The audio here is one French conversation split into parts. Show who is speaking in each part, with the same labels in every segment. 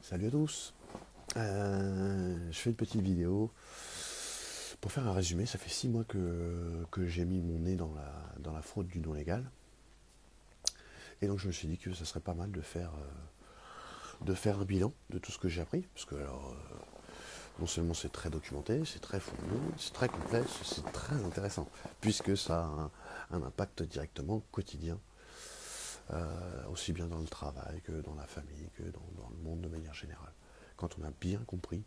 Speaker 1: Salut à tous. Je fais une petite vidéo pour faire un résumé. Ça fait 6 mois que j'ai mis mon nez dans la fraude du non légal. Et donc je me suis dit que ça serait pas mal de faire un bilan de tout ce que j'ai appris. Parce que non seulement c'est très documenté, c'est très fourni, c'est très complexe, c'est très intéressant. Puisque ça a un impact directement quotidien. Aussi bien dans le travail que dans la famille, que dans le monde de manière générale. Quand on a bien compris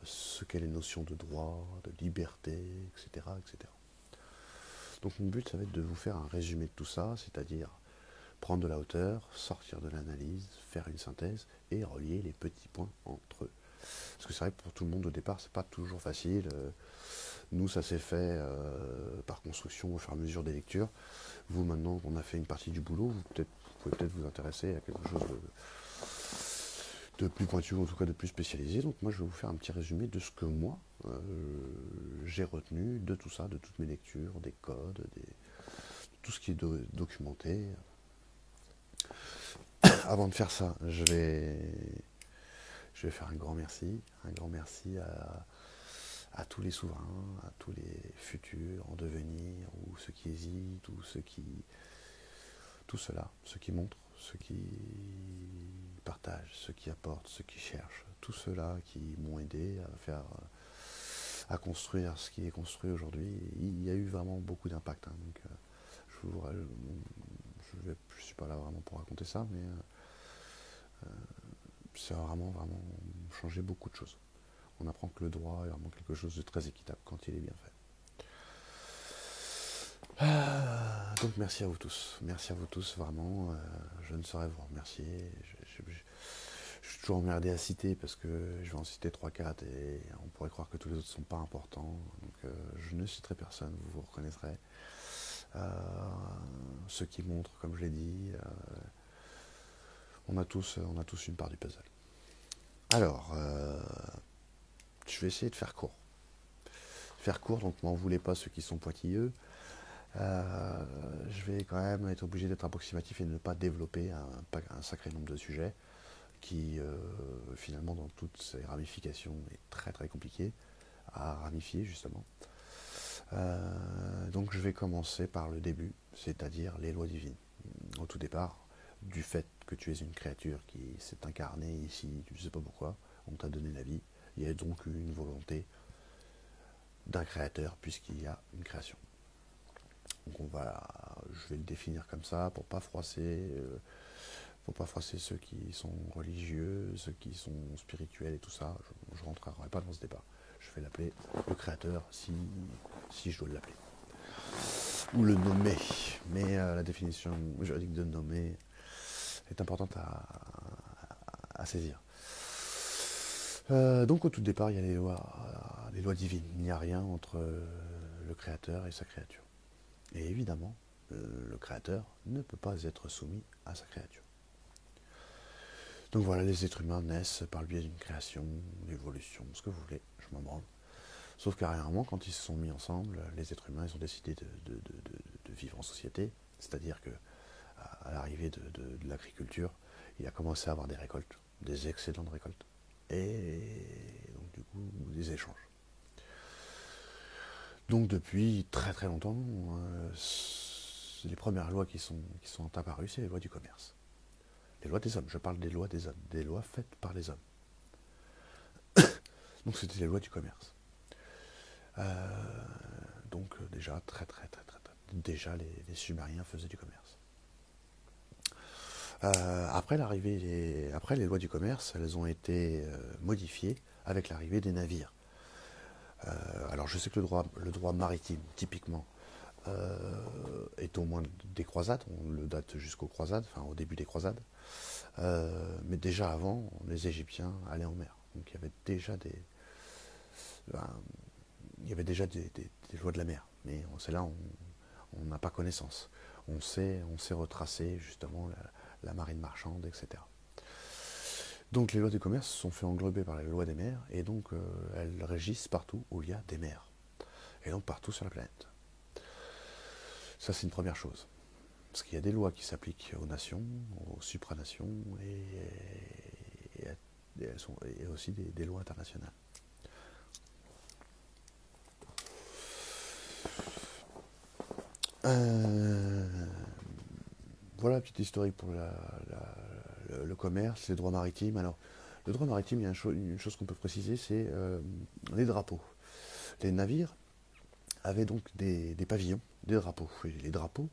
Speaker 1: ce qu'est les notions de droit, de liberté, etc., etc. Donc mon but, ça va être de vous faire un résumé de tout ça, c'est-à-dire prendre de la hauteur, sortir de l'analyse, faire une synthèse et relier les petits points entre eux. Parce que c'est vrai que pour tout le monde au départ, c'est pas toujours facile. Nous, ça s'est fait par construction au fur et à mesure des lectures. Vous, maintenant qu'on a fait une partie du boulot, vous pouvez peut-être vous intéresser à quelque chose de plus pointu, ou en tout cas de plus spécialisé. Donc moi, je vais vous faire un petit résumé de ce que moi, j'ai retenu de tout ça, de toutes mes lectures, des codes, de tout ce qui est documenté. Avant de faire ça, je vais faire un grand merci à tous les souverains, à tous les futurs en devenir, ou ceux qui hésitent, ou tout cela, ceux qui montrent, ceux qui partagent, ceux qui apportent, ceux qui cherchent, tous ceux-là qui m'ont aidé à construire ce qui est construit aujourd'hui. Il y a eu vraiment beaucoup d'impact. Donc, je ne suis pas là vraiment pour raconter ça, mais ça a vraiment changé beaucoup de choses. On apprend que le droit est vraiment quelque chose de très équitable quand il est bien fait. Donc merci à vous tous vraiment. Je ne saurais vous remercier. Je suis toujours emmerdé à citer parce que je vais en citer 3-4 et on pourrait croire que tous les autres ne sont pas importants. Donc je ne citerai personne, vous vous reconnaîtrez. Ceux qui montrent, comme je l'ai dit, on a tous une part du puzzle. Alors, je vais essayer de faire court. Donc m'en voulez pas ceux qui sont pointilleux. Je vais quand même être obligé d'être approximatif et de ne pas développer un sacré nombre de sujets qui, finalement, dans toutes ses ramifications, est très très compliqué à ramifier, justement. Donc je vais commencer par le début, c'est-à-dire les lois divines. Au tout départ, du fait que tu es une créature qui s'est incarnée ici, tu ne sais pas pourquoi, on t'a donné la vie, il y a donc une volonté d'un créateur puisqu'il y a une création. Donc je vais le définir comme ça pour pas froisser ceux qui sont religieux, ceux qui sont spirituels et tout ça. Je ne rentrerai pas dans ce débat. Je vais l'appeler le créateur si je dois l'appeler. Ou le nommer. Mais la définition juridique de nommer est importante à saisir. Donc au tout départ, il y a les lois divines. Il n'y a rien entre le créateur et sa créature. Et évidemment, le créateur ne peut pas être soumis à sa créature. Donc voilà, les êtres humains naissent par le biais d'une création, d'une évolution, ce que vous voulez, je m'en branle. Sauf qu'arrièrement, quand ils se sont mis ensemble, les êtres humains, ils ont décidé de vivre en société. C'est-à-dire que à l'arrivée de l'agriculture, il a commencé à avoir des récoltes, des excédents de récoltes. Et donc du coup, des échanges. Donc depuis très très longtemps, les premières lois qui sont apparues, c'est les lois du commerce. Les lois des hommes, je parle des lois des hommes, des lois faites par les hommes. Donc c'était les lois du commerce. Donc déjà, déjà les Sumériens faisaient du commerce. Après les lois du commerce, elles ont été modifiées avec l'arrivée des navires. Alors je sais que le droit maritime, typiquement, est au moins des croisades, on le date jusqu'aux croisades, enfin au début des croisades. Mais déjà avant, les Égyptiens allaient en mer. Donc il y avait déjà des lois de la mer. Mais c'est là on n'a pas connaissance. On sait retracer justement la marine marchande, etc. Donc les lois du commerce sont fait englober par les lois des mers, et donc elles régissent partout où il y a des mers. Et donc partout sur la planète. Ça c'est une première chose. Parce qu'il y a des lois qui s'appliquent aux nations, aux supranations, et aussi des lois internationales. Voilà la petite historique pour le commerce, les droits maritimes. Alors, le droit maritime, il y a une chose qu'on peut préciser, c'est les drapeaux. Les navires avaient donc des pavillons, des drapeaux. Et les drapeaux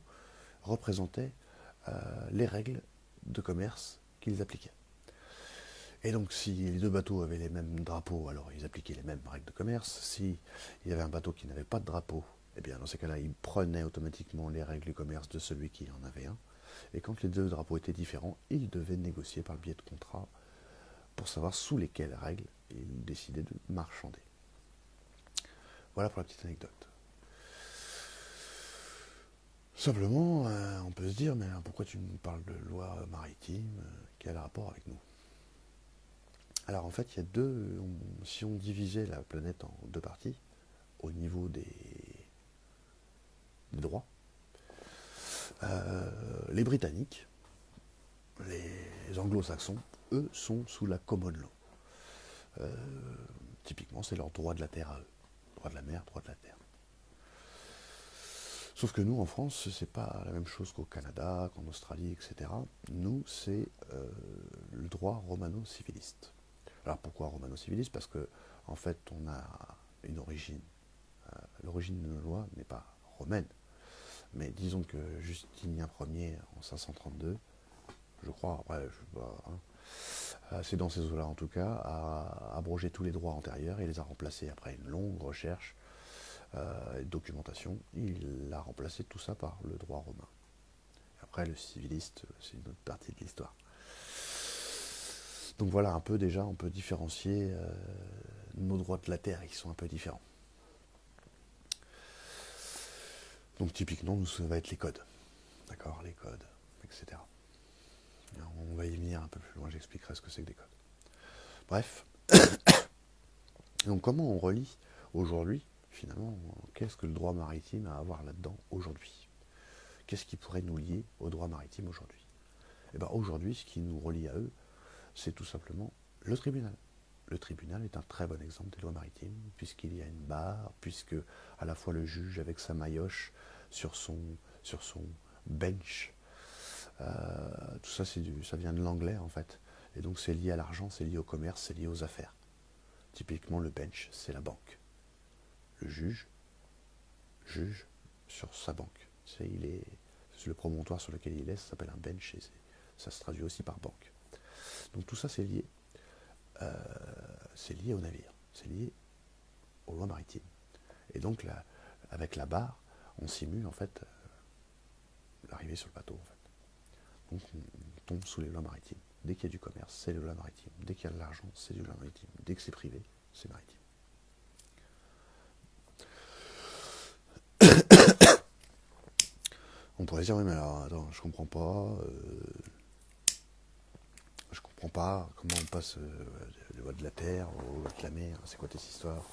Speaker 1: représentaient les règles de commerce qu'ils appliquaient. Et donc, si les deux bateaux avaient les mêmes drapeaux, alors ils appliquaient les mêmes règles de commerce. Si il y avait un bateau qui n'avait pas de drapeau, eh bien, dans ces cas-là, ils prenaient automatiquement les règles du commerce de celui qui en avait un. Et quand les deux drapeaux étaient différents, ils devaient négocier par le biais de contrats pour savoir sous lesquelles règles ils décidaient de marchander. Voilà pour la petite anecdote. Simplement, on peut se dire, mais pourquoi tu nous parles de loi maritime? Quel rapport avec nous? Alors en fait, il y a si on divisait la planète en deux parties, au niveau des droits, les Britanniques, les Anglo-Saxons, eux, sont sous la common law. Typiquement, c'est leur droit de la terre à eux. Droit de la mer, droit de la terre. Sauf que nous, en France, c'est pas la même chose qu'au Canada, qu'en Australie, etc. Nous, c'est le droit romano-civiliste. Alors pourquoi romano-civiliste? Parce que, en fait, on a une origine. L'origine de nos lois n'est pas romaine. Mais disons que Justinien Ier, en 532, je crois, après, je sais pas, c'est dans ces eaux-là en tout cas, a abrogé tous les droits antérieurs et les a remplacés après une longue recherche et documentation. Il a remplacé tout ça par le droit romain. Après, le civiliste, c'est une autre partie de l'histoire. Donc voilà, un peu déjà, on peut différencier nos droits de la terre qui sont un peu différents. Donc typiquement, nous, ça va être les codes. D'accord, les codes, etc. On va y venir un peu plus loin, j'expliquerai ce que c'est que des codes. Bref. Donc comment on relie aujourd'hui, finalement, qu'est-ce que le droit maritime a à voir là-dedans aujourd'hui? Qu'est-ce qui pourrait nous lier au droit maritime aujourd'hui? Eh bien aujourd'hui, ce qui nous relie à eux, c'est tout simplement le tribunal. Le tribunal est un très bon exemple des lois maritimes, puisqu'il y a une barre, puisque à la fois le juge avec sa maillotche sur son bench, tout ça, ça vient de l'anglais en fait. Et donc c'est lié à l'argent, c'est lié au commerce, c'est lié aux affaires. Typiquement le bench, c'est la banque. Le juge sur sa banque. C'est le promontoire sur lequel il est, ça s'appelle un bench et ça se traduit aussi par banque. Donc tout ça c'est lié au navire, c'est lié aux lois maritimes. Et donc là, avec la barre, on simule en fait l'arrivée sur le bateau en fait. Donc on tombe sous les lois maritimes. Dès qu'il y a du commerce, c'est les lois maritimes. Dès qu'il y a de l'argent, c'est les lois maritimes. Dès que c'est privé, c'est maritime. On pourrait dire, oui mais alors, attends, je comprends pas comment on passe des lois de la terre aux lois de la mer, c'est quoi tes histoires?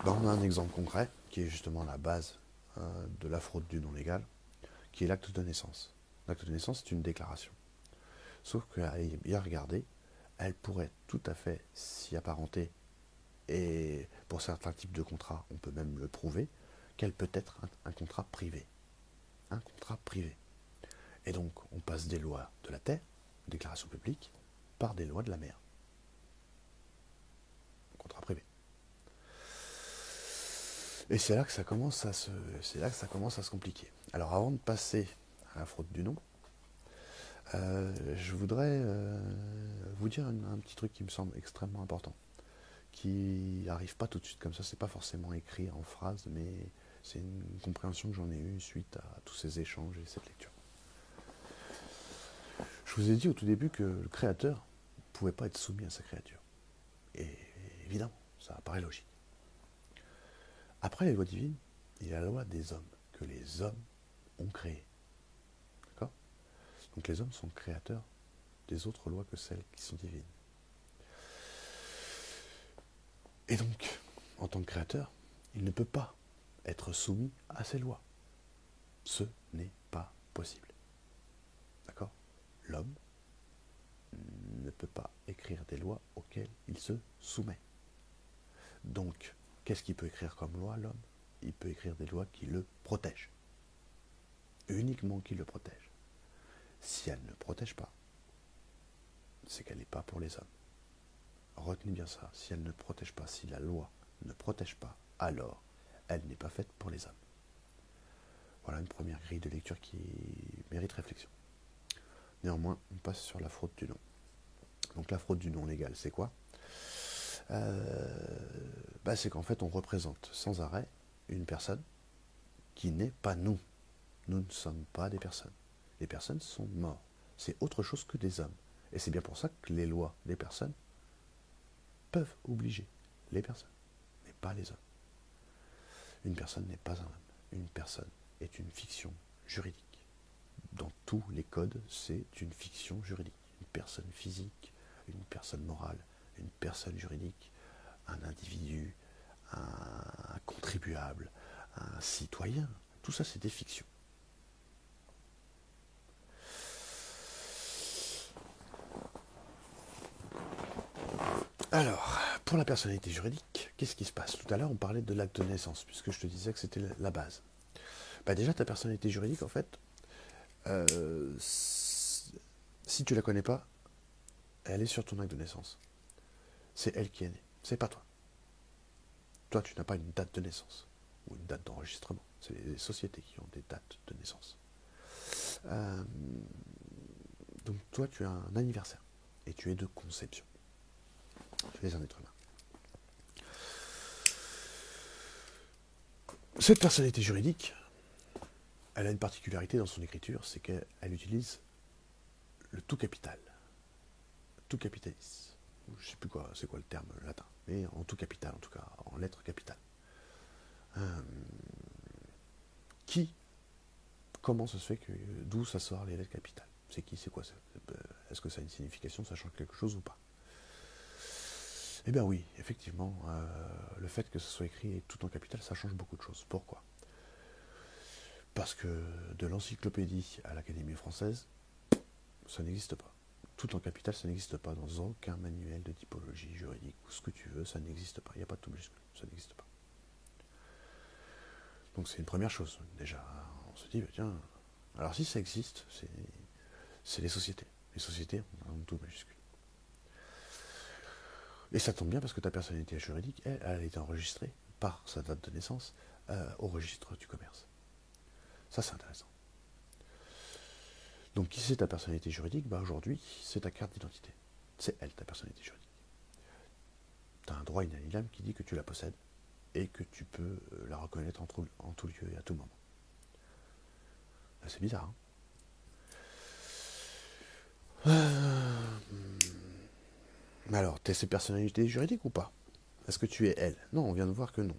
Speaker 1: Ben, on a un exemple concret, qui est justement la base de la fraude du non légal, qui est l'acte de naissance. L'acte de naissance, c'est une déclaration. Sauf qu'à bien regarder, elle pourrait tout à fait s'y apparenter, et pour certains types de contrats, on peut même le prouver, qu'elle peut être un contrat privé. Un contrat privé. Et donc, on passe des lois de la terre, déclaration publique, par des lois de la mer. Contrat privé. Et c'est là que ça commence à se compliquer. Alors avant de passer à la fraude du nom, je voudrais vous dire un petit truc qui me semble extrêmement important, qui n'arrive pas tout de suite comme ça, c'est pas forcément écrit en phrase, mais c'est une compréhension que j'en ai eue suite à tous ces échanges et cette lecture. Je vous ai dit au tout début que le créateur ne pouvait pas être soumis à sa créature. Et évidemment, ça paraît logique. Après les lois divines, il y a la loi des hommes, que les hommes ont créée. D'accord? Donc les hommes sont créateurs des autres lois que celles qui sont divines. Et donc, en tant que créateur, il ne peut pas être soumis à ces lois. Ce n'est pas possible. D'accord? L'homme ne peut pas écrire des lois auxquelles il se soumet. Donc, qu'est-ce qu'il peut écrire comme loi, l'homme? Il peut écrire des lois qui le protègent. Uniquement qui le protègent. Si elle ne protège pas, c'est qu'elle n'est pas pour les hommes. Retenez bien ça, si elle ne protège pas, si la loi ne protège pas, alors elle n'est pas faite pour les hommes. Voilà une première grille de lecture qui mérite réflexion. Néanmoins, on passe sur la fraude du nom. Donc la fraude du nom légal, c'est quoi? C'est qu'en fait, on représente sans arrêt une personne qui n'est pas nous. Nous ne sommes pas des personnes. Les personnes sont mortes. C'est autre chose que des hommes. Et c'est bien pour ça que les lois des personnes peuvent obliger les personnes, mais pas les hommes. Une personne n'est pas un homme. Une personne est une fiction juridique. Dans tous les codes, c'est une fiction juridique. Une personne physique, une personne morale, une personne juridique, un individu, un contribuable, un citoyen. Tout ça, c'est des fictions. Alors, pour la personnalité juridique, qu'est-ce qui se passe? Tout à l'heure, on parlait de l'acte de naissance, puisque je te disais que c'était la base. Déjà, ta personnalité juridique, en fait, si tu la connais pas, elle est sur ton acte de naissance. C'est elle qui est née, c'est pas toi. Toi, tu n'as pas une date de naissance, ou une date d'enregistrement. C'est les sociétés qui ont des dates de naissance. Donc toi, tu as un anniversaire, et tu es de conception. Tu es un être humain. Cette personnalité juridique, elle a une particularité dans son écriture, c'est qu'elle utilise le tout capital. Tout capitalis. Je ne sais plus quoi, c'est quoi le terme latin, mais en tout capital, en tout cas, en lettres capitales. Comment ça se fait que, d'où ça sort les lettres capitales? C'est qui, c'est quoi? Est-ce que ça a une signification, ça change quelque chose ou pas? Eh bien oui, effectivement, le fait que ce soit écrit tout en capital, ça change beaucoup de choses. Pourquoi? Parce que de l'encyclopédie à l'Académie française, ça n'existe pas. Tout en capital, ça n'existe pas dans aucun manuel de typologie juridique ou ce que tu veux, ça n'existe pas. Il n'y a pas de tout majuscule, ça n'existe pas. Donc c'est une première chose. Déjà, on se dit, tiens, alors si ça existe, c'est les sociétés. Les sociétés ont tout majuscule. Et ça tombe bien parce que ta personnalité juridique, elle a été enregistrée par sa date de naissance au registre du commerce. Ça, c'est intéressant. Donc, qui c'est ta personnalité juridique? Aujourd'hui, c'est ta carte d'identité. C'est elle, ta personnalité juridique. Tu as un droit inaliénable qui dit que tu la possèdes et que tu peux la reconnaître en tout lieu et à tout moment. C'est bizarre, hein? Alors, t'es cette personnalité juridique ou pas? Est-ce que tu es elle? Non, on vient de voir que non.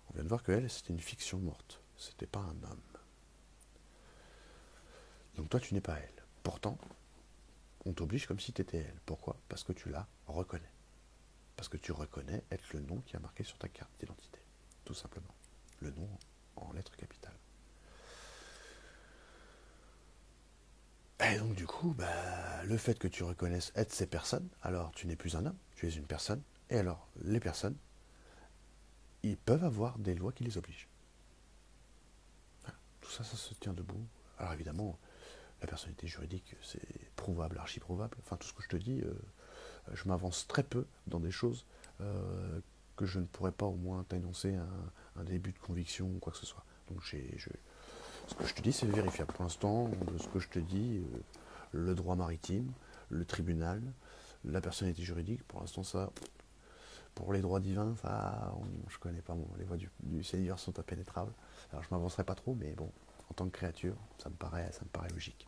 Speaker 1: On vient de voir que elle, c'était une fiction morte. C'était pas un homme. Donc toi, tu n'es pas elle. Pourtant, on t'oblige comme si tu étais elle. Pourquoi? Parce que tu la reconnais. Parce que tu reconnais être le nom qui a marqué sur ta carte d'identité. Tout simplement. Le nom en lettres capitales. Et donc du coup, le fait que tu reconnaisses être ces personnes, alors tu n'es plus un homme, tu es une personne. Et alors, les personnes, ils peuvent avoir des lois qui les obligent. Voilà. Tout ça, ça se tient debout. Alors évidemment, la personnalité juridique, c'est prouvable, archi-prouvable. Enfin, tout ce que je te dis, je m'avance très peu dans des choses que je ne pourrais pas au moins t'énoncer un début de conviction ou quoi que ce soit. Donc ce que je te dis, c'est vérifiable. Pour l'instant, de ce que je te dis, le droit maritime, le tribunal, la personnalité juridique, pour l'instant, ça, pour les droits divins, ça, je connais pas. Bon, les voies du Seigneur sont impénétrables. Alors, je m'avancerai pas trop, mais bon, en tant que créature, ça me paraît logique.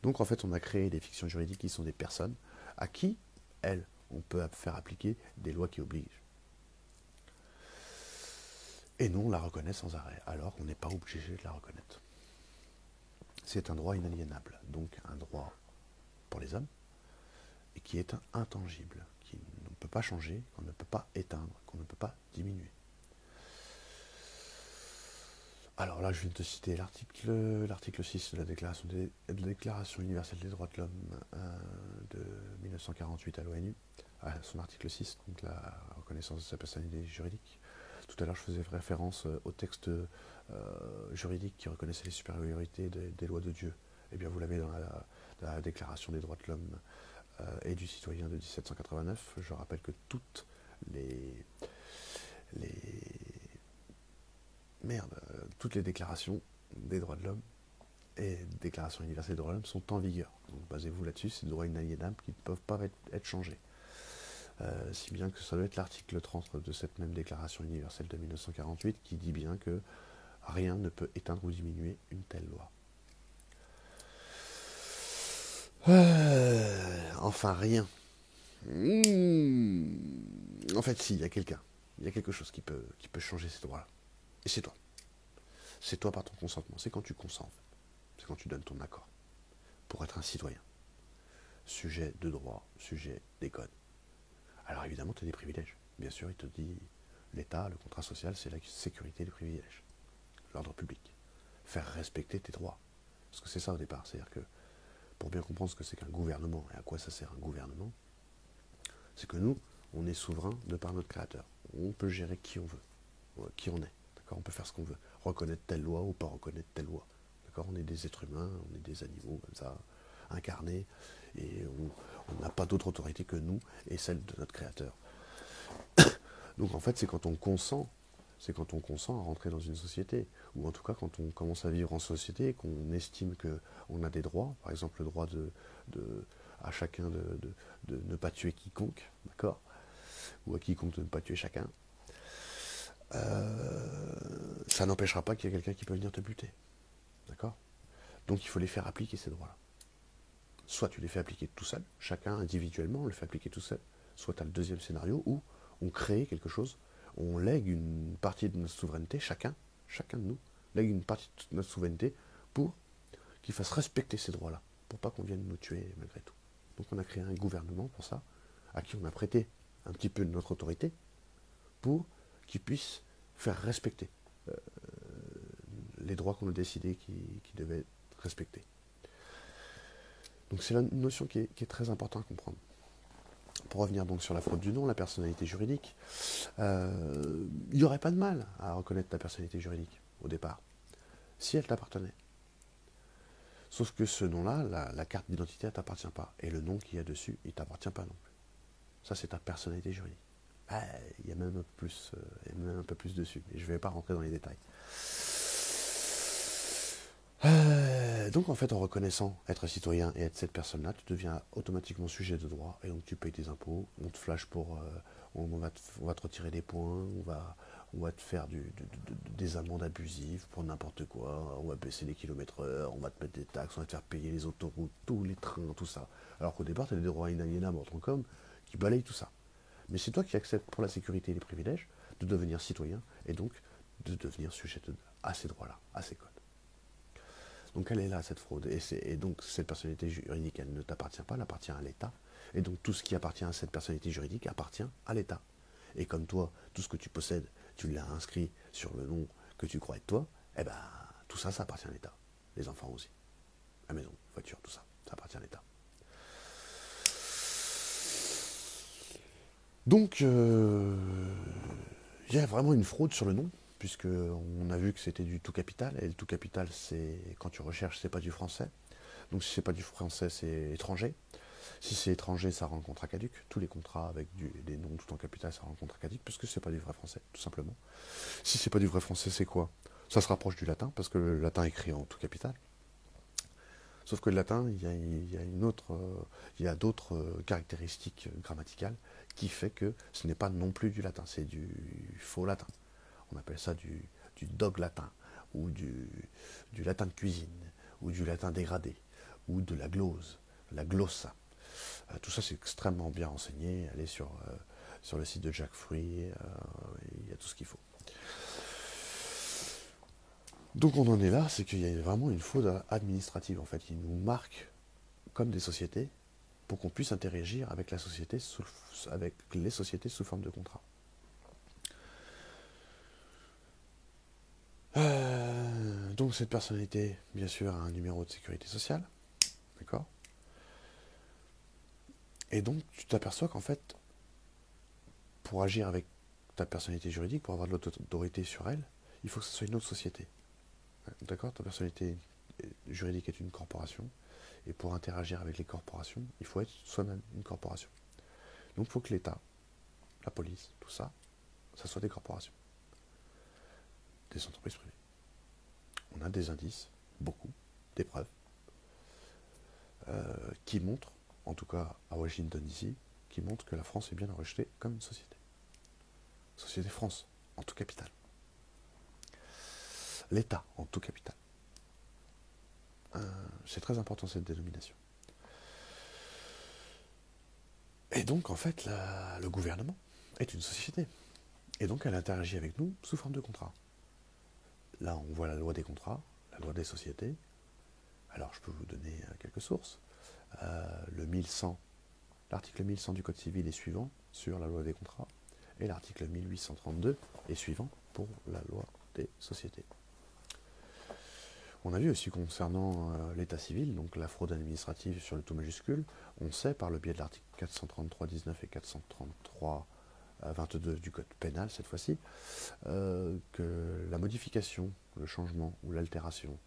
Speaker 1: Donc, en fait, on a créé des fictions juridiques qui sont des personnes à qui, elles, on peut faire appliquer des lois qui obligent. Et non, on la reconnaît sans arrêt. Alors, on n'est pas obligé de la reconnaître. C'est un droit inaliénable, donc un droit pour les hommes, et qui est intangible, qui ne peut pas changer, qu'on ne peut pas éteindre, qu'on ne peut pas diminuer. Alors là, je viens de te citer l'article 6 de la Déclaration universelle des droits de l'homme de 1948 à l'ONU, son article 6, donc la reconnaissance de sa personnalité juridique. Tout à l'heure, je faisais référence au texte juridique qui reconnaissait les supériorités des lois de Dieu. Eh bien, vous l'avez dans la Déclaration des droits de l'homme et du citoyen de 1789. Je rappelle que toutes toutes les déclarations des droits de l'homme et déclarations universelles des droits de l'homme sont en vigueur. Donc basez-vous là-dessus, c'est des droits inaliénables qui ne peuvent pas être changés. Si bien que ça doit être l'article 30 de cette même déclaration universelle de 1948 qui dit bien que rien ne peut éteindre ou diminuer une telle loi. Enfin, rien. En fait, si, il y a quelque chose qui peut changer ces droits-là. Et c'est toi. C'est toi par ton consentement. C'est quand tu consens, en fait. C'est quand tu donnes ton accord pour être un citoyen. Sujet de droit, sujet des codes. Alors évidemment, tu as des privilèges. Bien sûr, il te dit, l'État, le contrat social, c'est la sécurité des privilèges. L'ordre public. Faire respecter tes droits. Parce que c'est ça au départ. C'est-à-dire que, pour bien comprendre ce que c'est qu'un gouvernement et à quoi ça sert un gouvernement, c'est que nous, on est souverain de par notre créateur. On peut gérer qui on veut, qui on est. D'accord ? On peut faire ce qu'on veut. Reconnaître telle loi ou pas reconnaître telle loi. D'accord ? On est des êtres humains, on est des animaux comme ça, incarnés, et on n'a pas d'autre autorité que nous et celle de notre créateur. Donc en fait, c'est quand on consent à rentrer dans une société, ou en tout cas quand on commence à vivre en société, qu'on estime qu'on a des droits, par exemple le droit à chacun de ne pas tuer quiconque, d'accord, ou à quiconque de ne pas tuer chacun, ça n'empêchera pas qu'il y ait quelqu'un qui peut venir te buter, d'accord. Donc il faut les faire appliquer ces droits-là. Soit tu les fais appliquer tout seul, chacun individuellement, on le fait appliquer tout seul, soit tu as le deuxième scénario où on crée quelque chose, on lègue une partie de notre souveraineté, chacun de nous, lègue une partie de notre souveraineté pour qu'il fasse respecter ces droits-là, pour pas qu'on vienne nous tuer malgré tout. Donc on a créé un gouvernement pour ça, à qui on a prêté un petit peu de notre autorité, pour qu'il puisse faire respecter les droits qu'on a décidé qui devaient être respectés. Donc c'est une notion qui est très importante à comprendre. Pour revenir donc sur la fraude du nom, la personnalité juridique, il n'y aurait pas de mal à reconnaître ta personnalité juridique au départ, si elle t'appartenait. Sauf que ce nom-là, la carte d'identité, elle ne t'appartient pas. Et le nom qu'il y a dessus, il ne t'appartient pas non plus. Ça, c'est ta personnalité juridique. Il y a même un peu plus dessus, mais je ne vais pas rentrer dans les détails. Donc en fait, en reconnaissant être citoyen et être cette personne-là, tu deviens automatiquement sujet de droit, et donc tu payes tes impôts, on te flash on va te retirer des points, on va te faire des amendes abusives pour n'importe quoi, on va baisser les kilomètres-heure, on va te mettre des taxes, on va te faire payer les autoroutes, tous les trains, tout ça. Alors qu'au départ, tu as des droits inaliénables en tant qu'homme qui balayent tout ça. Mais c'est toi qui acceptes pour la sécurité et les privilèges de devenir citoyen, et donc de devenir sujet à ces droits-là, à ces codes. Donc elle est là, cette fraude. Et donc cette personnalité juridique, elle ne t'appartient pas, elle appartient à l'État. Et donc tout ce qui appartient à cette personnalité juridique appartient à l'État. Et comme toi, tout ce que tu possèdes, tu l'as inscrit sur le nom que tu crois être toi, eh ben tout ça, ça appartient à l'État. Les enfants aussi. La maison, la voiture, tout ça, ça appartient à l'État. Donc, il y a vraiment une fraude sur le nom, puisqu'on a vu que c'était du tout capital, et le tout capital, c'est quand tu recherches, c'est pas du français. Donc si c'est pas du français, c'est étranger. Si c'est étranger, ça rend le contrat caduc. Tous les contrats avec des noms tout en capital, ça rend le contrat caduc, parce que c'est pas du vrai français, tout simplement. Si c'est pas du vrai français, c'est quoi? Ça se rapproche du latin, parce que le latin est écrit en tout capital. Sauf que le latin, il y a d'autres caractéristiques grammaticales qui fait que ce n'est pas non plus du latin, c'est du faux latin. On appelle ça du dog latin, ou du latin de cuisine, ou du latin dégradé, ou de la glose, la glossa. Tout ça, c'est extrêmement bien renseigné. Allez sur le site de Jack Free, il y a tout ce qu'il faut. Donc on en est là, c'est qu'il y a vraiment une fraude administrative. En fait, ils nous marquent comme des sociétés pour qu'on puisse interagir avec la société avec les sociétés sous forme de contrat. Donc cette personnalité, bien sûr, a un numéro de sécurité sociale, d'accord. Et donc tu t'aperçois qu'en fait, pour agir avec ta personnalité juridique, pour avoir de l'autorité sur elle, il faut que ce soit une autre société. D'accord. Ta personnalité juridique est une corporation, et pour interagir avec les corporations, il faut être soi-même une corporation. Donc il faut que l'État, la police, tout ça, ça soit des corporations, des entreprises privées. On a des indices, beaucoup, des preuves, qui montrent, en tout cas à Washington ici, qui montrent que la France est bien enregistrée comme une société. Société France, en tout capital. L'État, en tout capital. C'est très important cette dénomination. Et donc, en fait, le gouvernement est une société. Et donc, elle interagit avec nous sous forme de contrat. Là, on voit la loi des contrats, la loi des sociétés. Alors, je peux vous donner quelques sources. Le 1100, l'article 1100 du Code civil est suivant sur la loi des contrats, et l'article 1832 est suivant pour la loi des sociétés. On a vu aussi concernant l'état civil, donc la fraude administrative sur le tout majuscule, on sait par le biais de l'article 433-19 et 433-22 du Code pénal cette fois-ci, que la modification, le changement ou l'altération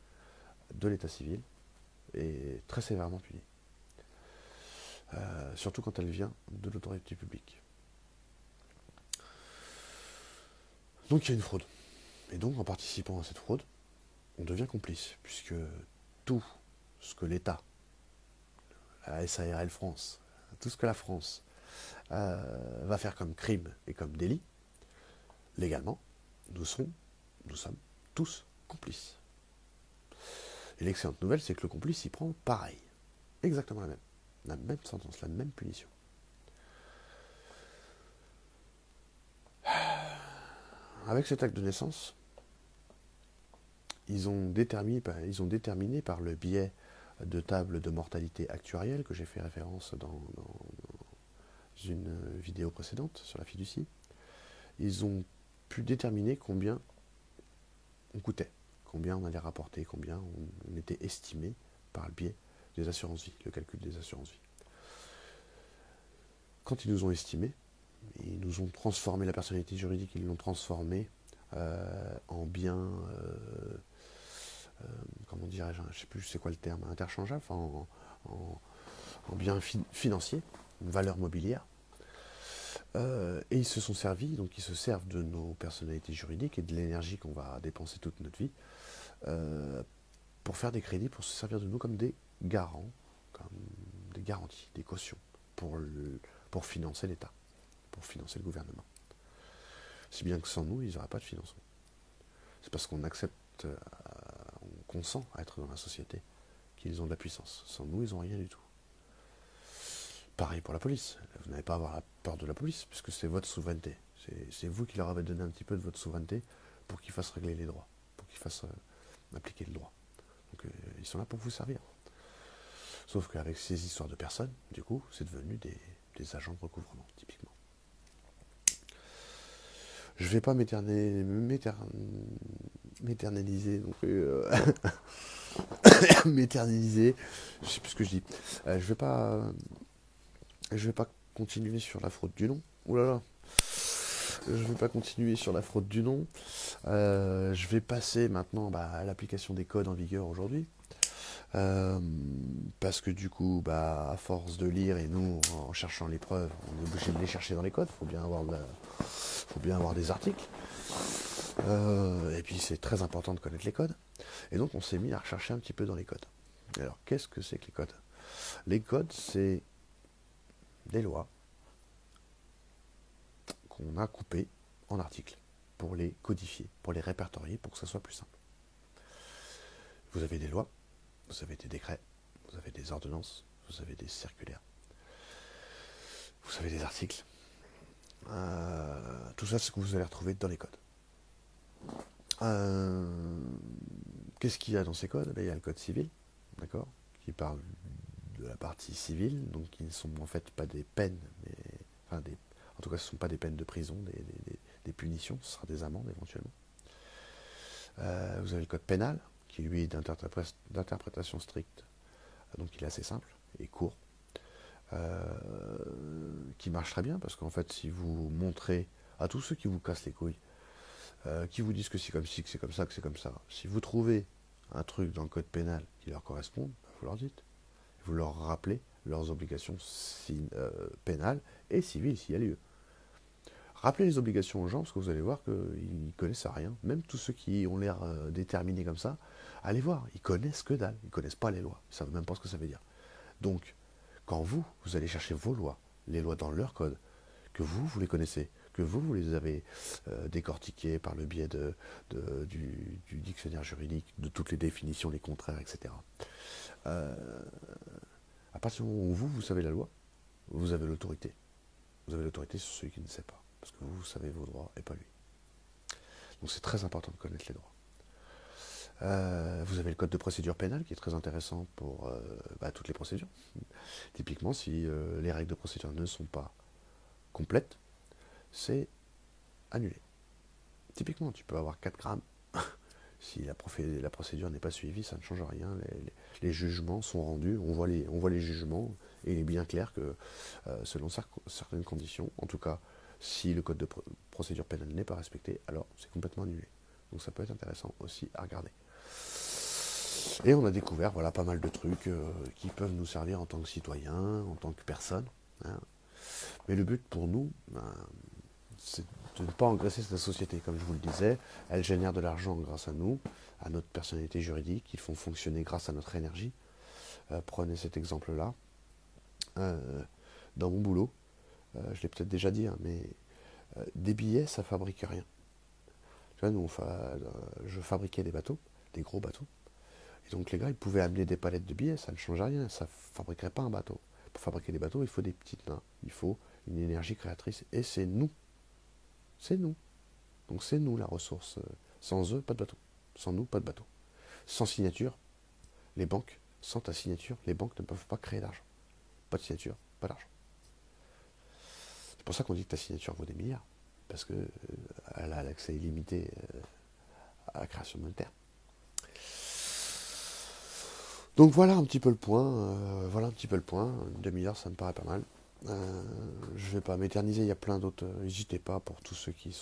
Speaker 1: de l'état civil est très sévèrement punie. Surtout quand elle vient de l'autorité publique. Donc il y a une fraude. Et donc en participant à cette fraude, on devient complice, puisque tout ce que l'État, la SARL France, tout ce que la France va faire comme crime et comme délit, légalement, nous sommes tous complices. Et l'excellente nouvelle, c'est que le complice, il prend pareil, exactement la même sentence, la même punition. Avec cet acte de naissance, ils ont déterminé par le biais de tables de mortalité actuarielle que j'ai fait référence dans une vidéo précédente sur la fiducie, ils ont pu déterminer combien on coûtait, combien on allait rapporter, combien on était estimé par le biais des assurances-vie, le calcul des assurances-vie. Quand ils nous ont estimé, ils nous ont transformé la personnalité juridique, ils l'ont transformée en bien, comment dirais-je, je ne sais plus c'est quoi le terme, interchangeable, en bien financier, une valeur mobilière. Et ils se sont servis, donc ils se servent de nos personnalités juridiques et de l'énergie qu'on va dépenser toute notre vie pour faire des crédits, pour se servir de nous comme des garants, comme des garanties, des cautions pour financer l'État, pour financer le gouvernement. Si bien que sans nous, ils n'auraient pas de financement. C'est parce qu'on accepte, on consent à être dans la société qu'ils ont de la puissance. Sans nous, ils n'ont rien du tout. Pareil pour la police. Vous n'avez pas à avoir peur de la police, puisque c'est votre souveraineté. C'est vous qui leur avez donné un petit peu de votre souveraineté pour qu'ils fassent régler les droits, pour qu'ils fassent appliquer le droit. Donc ils sont là pour vous servir. Sauf qu'avec ces histoires de personnes, du coup, c'est devenu des agents de recouvrement, typiquement. Je ne vais pas m'éterniser, donc m'éterniser, je sais plus ce que je dis. Je vais pas continuer sur la fraude du nom. Ouh là là. Je vais pas continuer sur la fraude du nom. Je vais passer maintenant à l'application des codes en vigueur aujourd'hui. Parce que du coup, à force de lire et nous, en cherchant les preuves, on est obligé de les chercher dans les codes. Faut bien avoir des articles. Et puis c'est très important de connaître les codes. Et donc on s'est mis à rechercher un petit peu dans les codes. Alors qu'est-ce que c'est que les codes? Les codes, c'est des lois qu'on a coupées en articles pour les codifier, pour les répertorier, pour que ça soit plus simple. Vous avez des lois, vous avez des décrets, vous avez des ordonnances, vous avez des circulaires, vous avez des articles. Tout ça, c'est ce que vous allez retrouver dans les codes. Qu'est-ce qu'il y a dans ces codes? Il y a le code civil, d'accord, qui parle de la partie civile, donc qui ne sont en fait pas des peines, mais en tout cas ce ne sont pas des peines de prison, des punitions, ce sera des amendes éventuellement. Vous avez le code pénal, qui lui est d'interprétation stricte, donc il est assez simple et court, qui marche très bien, parce qu'en fait, si vous montrez à tous ceux qui vous cassent les couilles, qui vous disent que c'est comme ci, que c'est comme ça, que c'est comme ça, si vous trouvez un truc dans le code pénal qui leur correspond, vous leur dites, vous leur rappelez leurs obligations pénales et civiles s'il y a lieu. Rappelez les obligations aux gens, parce que vous allez voir qu'ils ne connaissent rien. Même tous ceux qui ont l'air déterminés comme ça, allez voir, ils connaissent que dalle, ils ne connaissent pas les lois, ils ne savent même pas ce que ça veut dire. Donc, quand vous allez chercher vos lois, les lois dans leur code, que vous les connaissez, que vous les avez décortiquées par le biais du dictionnaire juridique, de toutes les définitions, les contraires, etc. À partir du moment où vous savez la loi, vous avez l'autorité. Vous avez l'autorité sur celui qui ne sait pas. Parce que vous savez vos droits et pas lui. Donc c'est très important de connaître les droits. Vous avez le code de procédure pénale qui est très intéressant pour toutes les procédures. Typiquement, si les règles de procédure ne sont pas complètes, c'est annulé. Typiquement, tu peux avoir 4 grammes. Si la procédure n'est pas suivie, ça ne change rien. Les jugements sont rendus, on voit les jugements, et il est bien clair que selon certaines conditions, en tout cas, si le code de procédure pénale n'est pas respecté, alors c'est complètement annulé. Donc ça peut être intéressant aussi à regarder. Et on a découvert pas mal de trucs qui peuvent nous servir en tant que citoyens, en tant que personnes. Hein. Mais le but pour nous, c'est de ne pas engraisser cette société. Comme je vous le disais, elle génère de l'argent grâce à nous, à notre personnalité juridique, ils font fonctionner grâce à notre énergie. Prenez cet exemple-là. Dans mon boulot, je l'ai peut-être déjà dit, hein, mais des billets, ça fabrique rien. Tu vois, nous, je fabriquais des bateaux, des gros bateaux. Et donc les gars, ils pouvaient amener des palettes de billets, ça ne change rien, ça ne fabriquerait pas un bateau. Pour fabriquer des bateaux, il faut des petites mains, il faut une énergie créatrice, et c'est nous. C'est nous. Donc c'est nous la ressource. Sans eux, pas de bateau. Sans nous, pas de bateau. Sans signature, les banques, sans ta signature, les banques ne peuvent pas créer d'argent. Pas de signature, pas d'argent. C'est pour ça qu'on dit que ta signature vaut des milliards. Parce qu'elle a l'accès illimité à la création monétaire. Donc voilà un petit peu le point. Une demi-heure, ça me paraît pas mal. Je ne vais pas m'éterniser, il y a plein d'autres. N'hésitez pas pour tous ceux qui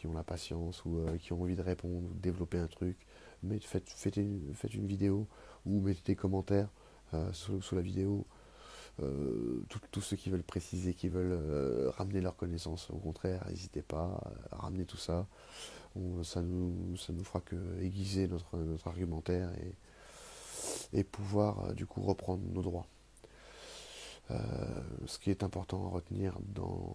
Speaker 1: ont la patience ou qui ont envie de répondre, ou de développer un truc. Mais faites une vidéo ou mettez des commentaires sous la vidéo. Tous ceux qui veulent préciser, qui veulent ramener leurs connaissances, au contraire, n'hésitez pas à ramener tout ça. Ça nous fera que aiguiser notre argumentaire et pouvoir du coup reprendre nos droits. Ce qui est important à retenir dans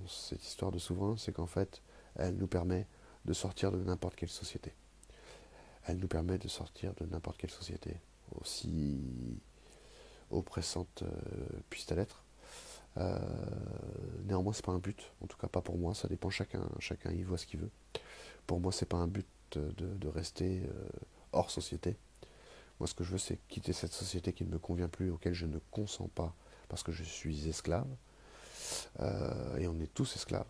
Speaker 1: cette histoire de souverain, c'est qu'en fait, elle nous permet de sortir de n'importe quelle société. Elle nous permet de sortir de n'importe quelle société, aussi oppressante puisse-t-elle être. Néanmoins, c'est pas un but, en tout cas pas pour moi, ça dépend, chacun y voit ce qu'il veut. Pour moi, c'est pas un but de rester hors société. Moi, ce que je veux, c'est quitter cette société qui ne me convient plus, auquel je ne consens pas, parce que je suis esclave, et on est tous esclaves,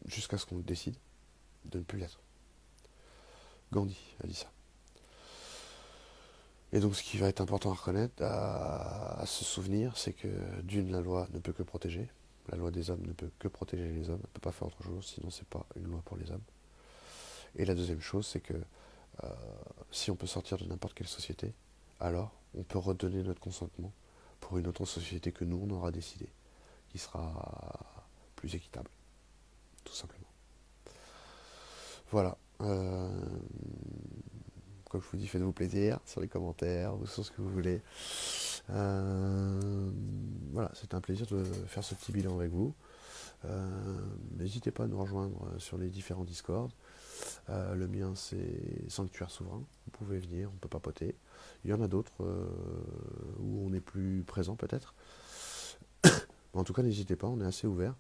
Speaker 1: jusqu'à ce qu'on décide de ne plus l'être. Gandhi a dit ça. Et donc ce qui va être important à reconnaître, à se souvenir, c'est que d'une, la loi ne peut que protéger, la loi des hommes ne peut que protéger les hommes, elle ne peut pas faire autre chose, sinon c'est pas une loi pour les hommes. Et la deuxième chose, c'est que si on peut sortir de n'importe quelle société, alors on peut redonner notre consentement pour une autre société que nous, on aura décidé, qui sera plus équitable, tout simplement. Voilà. Comme je vous dis, faites-vous plaisir sur les commentaires ou sur ce que vous voulez. Voilà, c'était un plaisir de faire ce petit bilan avec vous. N'hésitez pas à nous rejoindre sur les différents Discord. Le mien, c'est Sanctuaire Souverain. Vous pouvez venir, on peut papoter. Il y en a d'autres où on est plus présent peut-être. En tout cas, n'hésitez pas, on est assez ouvert.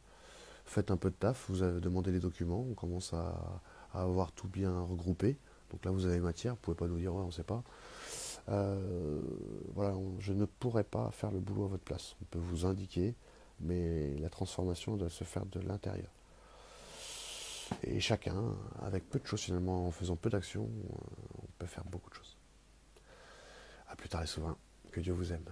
Speaker 1: Faites un peu de taf, vous avez demandé les documents, on commence à avoir tout bien regroupé. Donc là, vous avez matière, vous ne pouvez pas nous dire « ouais, on ne sait pas ». Voilà, je ne pourrais pas faire le boulot à votre place. On peut vous indiquer, mais la transformation doit se faire de l'intérieur. Et chacun, avec peu de choses finalement, en faisant peu d'actions, on peut faire beaucoup de choses. A plus tard les souverains, que Dieu vous aime.